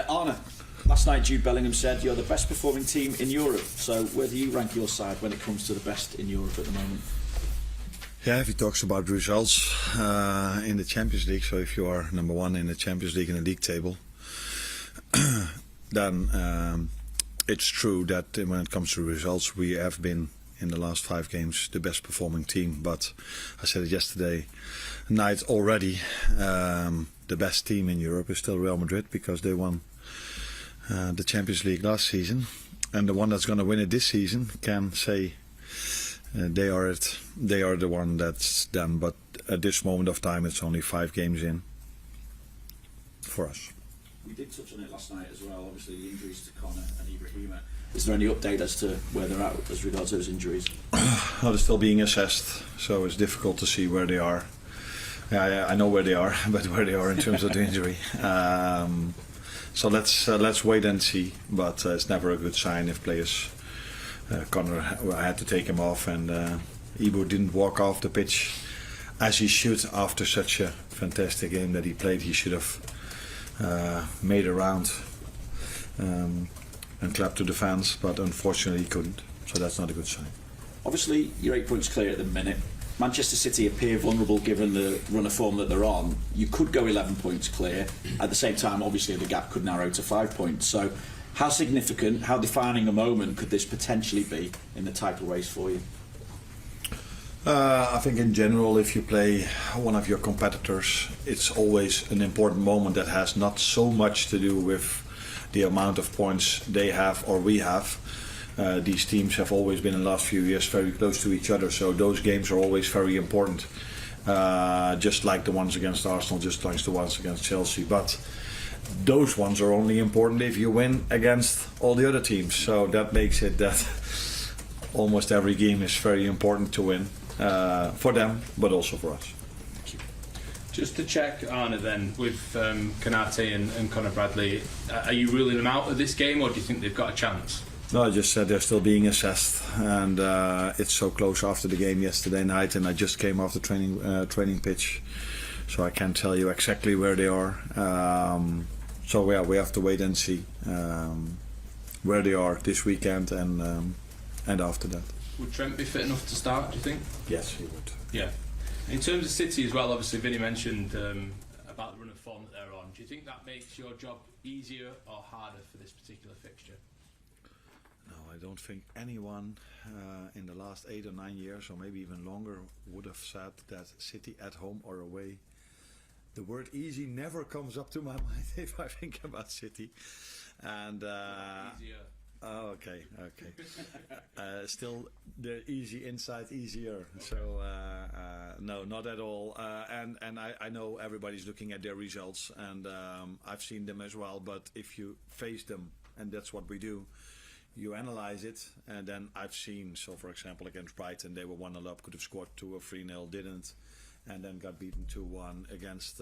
Arne, last night Jude Bellingham said you're the best performing team in Europe. So where do you rank your side when it comes to the best in Europe at the moment? Yeah, if he talks about results in the Champions League, so if you are number one in the Champions League in the league table, then it's true that when it comes to results, we have been in the last 5 games the best performing team. But I said it yesterday night already, the best team in Europe is still Real Madrid because they won the Champions League last season, and the one that's going to win it this season can say they are it. They are the one that's done. But at this moment of time, it's only 5 games in for us. We did touch on it last night as well. Obviously, the injuries to Connor and Ibrahima. Is there any update as to where they're at as regards those injuries? Well, they're still being assessed, so it's difficult to see where they are. Yeah, I know where they are, but where they are in terms of the injury. So let's wait and see. But it's never a good sign if players. Connor had to take him off, and Ibu didn't walk off the pitch as he should after such a fantastic game that he played. He should have made a round and clapped to the fans, but unfortunately he couldn't. So that's not a good sign. Obviously, you're 8 points clear at the minute. Manchester City appear vulnerable given the run of form that they're on. You could go 11 points clear. At the same time, obviously, the gap could narrow to 5 points. So how significant, how defining a moment could this potentially be in the title race for you? I think in general, if you play one of your competitors, it's always an important moment that has not so much to do with the amount of points they have or we have. These teams have always been in the last few years very close to each other, so those games are always very important. Just like the ones against Arsenal, just like the ones against Chelsea. But those ones are only important if you win against all the other teams. So that makes it that almost every game is very important to win for them, but also for us. Just to check, Arne, then, with Konate and Conor Bradley, are you ruling them out of this game, or do you think they've got a chance? No, I just said they're still being assessed, and it's so close after the game yesterday night, and I just came off the training pitch, so I can't tell you exactly where they are. So yeah, we have to wait and see where they are this weekend and after that. Would Trent be fit enough to start, do you think? Yes, he would. Yeah. In terms of City as well, obviously Vinny mentioned about the run of form that they're on. Do you think that makes your job easier or harder for this particular fixture? No, I don't think anyone in the last 8 or 9 years, or maybe even longer, would have said that City at home or away. The word easy never comes up to my mind if I think about City. And Easier. oh, okay. Still, the easy inside easier. So no, not at all. And I know everybody's looking at their results, and I've seen them as well. But if you face them, and that's what we do, you analyze it, and then I've seen. So, for example, against Brighton, they were 1-0 up, could have scored 2 or 3-0, didn't, and then got beaten 2-1 against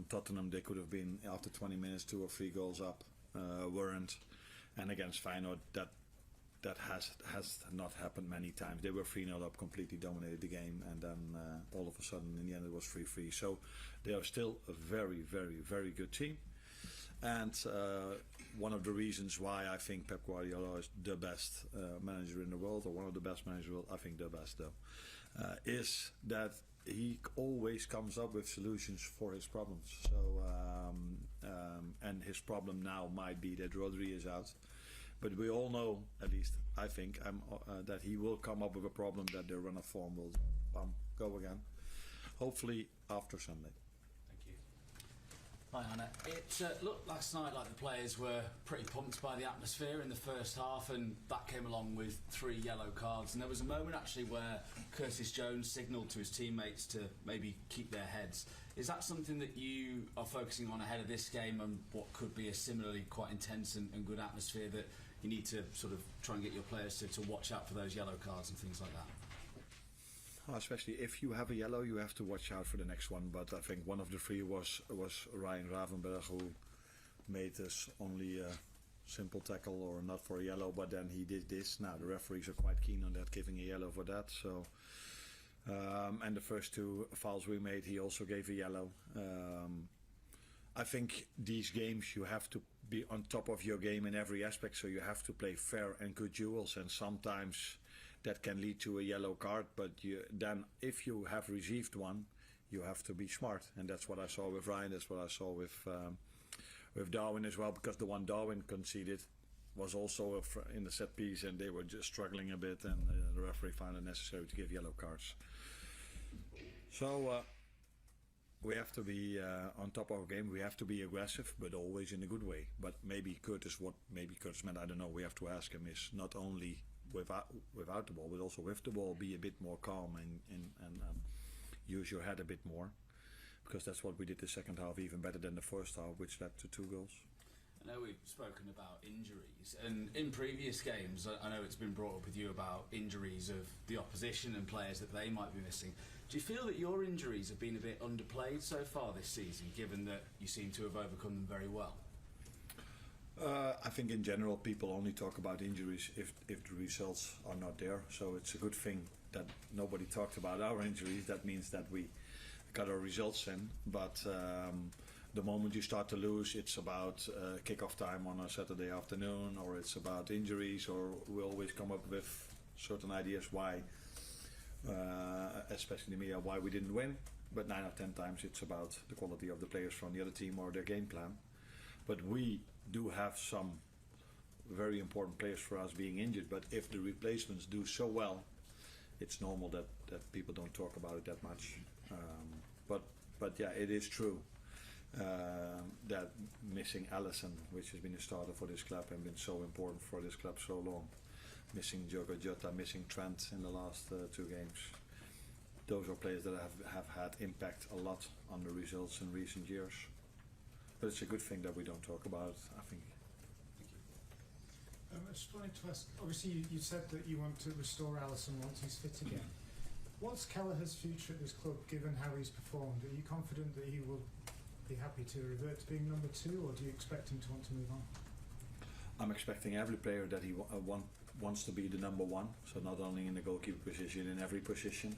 Tottenham. They could have been after 20 minutes 2 or 3 goals up. Weren't, and against Feyenoord that has not happened many times. They were 3-0 up, completely dominated the game, and then all of a sudden in the end it was 3-3. So they are still a very, very, very good team, and one of the reasons why I think Pep Guardiola is the best manager in the world, or one of the best managers in the world, I think the best though, is that he always comes up with solutions for his problems. So and his problem now might be that Rodri is out, but we all know, at least I think, that he will come up with a problem that their run of form will go again, hopefully after Sunday. Hi Anna. It looked last night like the players were pretty pumped by the atmosphere in the first half, and that came along with 3 yellow cards, and there was a moment actually where Curtis Jones signalled to his teammates to maybe keep their heads. Is that something that you are focusing on ahead of this game, and what could be a similarly quite intense and good atmosphere, that you need to sort of try and get your players to watch out for those yellow cards and things like that? Especially if you have a yellow, you have to watch out for the next one. But I think one of the 3 was Ryan Gravenberch, who made us only a simple tackle or not for a yellow, but then he did this. Now the referees are quite keen on that, giving a yellow for that. So and the first 2 fouls we made, he also gave a yellow. I think these games you have to be on top of your game in every aspect, so you have to play fair and good duels, and sometimes that can lead to a yellow card, but then if you have received one, you have to be smart, and that's what I saw with Ryan, that's what I saw with Darwin as well, because the one Darwin conceded was also in the set piece, and they were just struggling a bit, and the referee found it necessary to give yellow cards. So we have to be on top of our game. We have to be aggressive, but always in a good way. But maybe Curtis meant, I don't know. We have to ask him, is not only without the ball, but also with the ball, be a bit more calm and use your head a bit more, because that's what we did the second half even better than the first half, which led to 2 goals. I know we've spoken about injuries, and in previous games, I know it's been brought up with you about injuries of the opposition and players that they might be missing. Do you feel that your injuries have been a bit underplayed so far this season, given that you seem to have overcome them very well? I think in general people only talk about injuries if the results are not there. So it's a good thing that nobody talked about our injuries. That means that we got our results in. But the moment you start to lose, it's about kick-off time on a Saturday afternoon, or it's about injuries, or we always come up with certain ideas why, especially in the media, why we didn't win. But 9 out of 10 times it's about the quality of the players from the other team or their game plan. But we do have some very important players for us being injured, but if the replacements do so well, it's normal that people don't talk about it that much. But yeah, it is true that missing Allison, which has been a starter for this club and been so important for this club so long, missing Diogo Jota, missing Trent in the last 2 games, those are players that have had impact a lot on the results in recent years. But it's a good thing that we don't talk about it, I think. I just wanted to ask, obviously you said that you want to restore Alisson once he's fit again. What's Kelleher's future at this club, given how he's performed? Are you confident that he will be happy to revert to being number 2, or do you expect him to want to move on? I'm expecting every player that he wants to be the number 1, so not only in the goalkeeper position, in every position.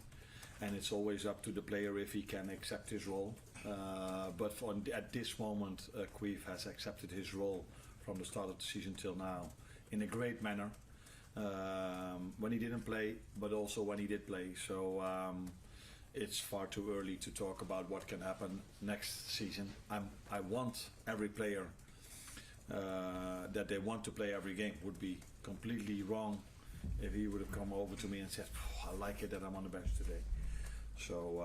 And it's always up to the player if he can accept his role. But at this moment, Queef has accepted his role from the start of the season till now in a great manner. When he didn't play, but also when he did play. So it's far too early to talk about what can happen next season. I want every player that they want to play every game. Would be completely wrong if he would have come over to me and said, I like it that I'm on the bench today. So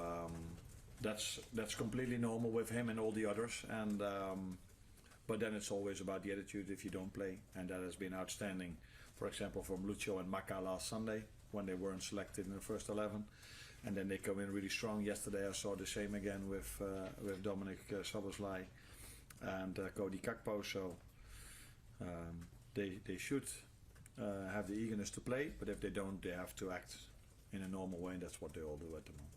that's completely normal with him and all the others. And but then it's always about the attitude if you don't play, and that has been outstanding. For example, from Lucio and Maka last Sunday when they weren't selected in the first 11, and then they come in really strong. Yesterday I saw the same again with Dominic Szoboszlai and Cody Kakpo. So they should have the eagerness to play, but if they don't, they have to act in a normal way, and that's what they all do at the moment.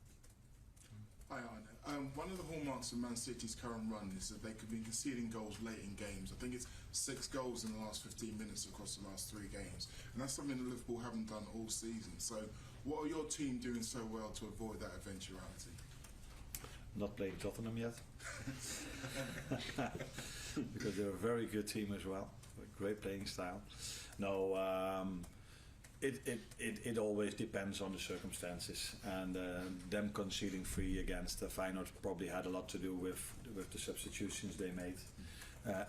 Hi Arne. One of the hallmarks of Man City's current run is that they could be conceding goals late in games. I think it's 6 goals in the last 15 minutes across the last 3 games. And that's something that Liverpool haven't done all season. So what are your team doing so well to avoid that eventuality? Not playing Tottenham yet. Because they're a very good team as well. A great playing style. No, it always depends on the circumstances, and them conceding 3 against Feyenoord probably had a lot to do with the substitutions they made,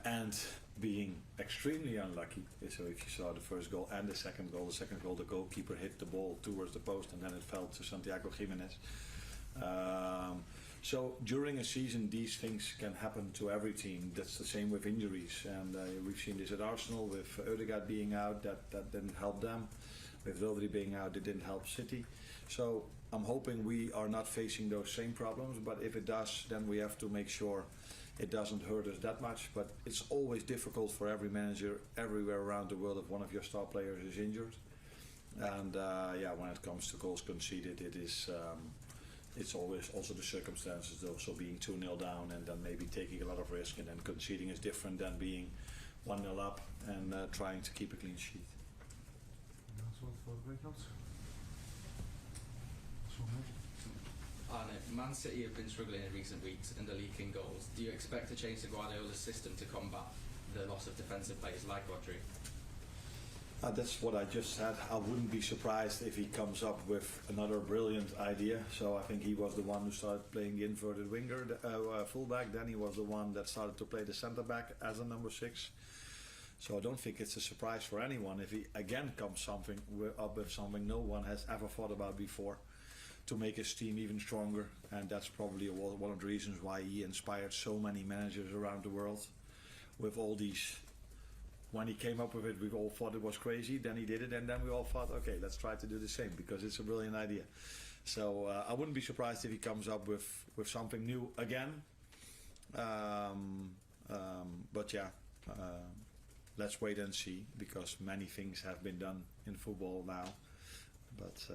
and being extremely unlucky. So if you saw the first goal and the second goal, the goalkeeper hit the ball towards the post and then it fell to Santiago Jimenez. So during a season these things can happen to every team. That's the same with injuries, and we've seen this at Arsenal with Ødegaard being out, that didn't help them. With Rodri being out, it didn't help City. So I'm hoping we are not facing those same problems, but if it does, then we have to make sure it doesn't hurt us that much. But it's always difficult for every manager everywhere around the world if one of your star players is injured. And when it comes to goals conceded, it is it's always also the circumstances, also being 2-0 down and then maybe taking a lot of risk, and then conceding is different than being 1-0 up and trying to keep a clean sheet. That's one for the breakouts. Arne, Man City have been struggling in recent weeks and are leaking goals. Do you expect to change to Guardiola's system to combat the loss of defensive players like Rodri? That's what I just said. I wouldn't be surprised if he comes up with another brilliant idea. So I think he was the one who started playing the inverted winger, fullback. Then he was the one that started to play the centre back as a number 6. So I don't think it's a surprise for anyone if he again comes up with something no one has ever thought about before, to make his team even stronger. And that's probably one of the reasons why he inspired so many managers around the world with all these. When he came up with it, we all thought it was crazy. Then he did it, and then we all thought, okay, let's try to do the same because it's a brilliant idea. So I wouldn't be surprised if he comes up with something new again. But yeah, let's wait and see, because many things have been done in football now. But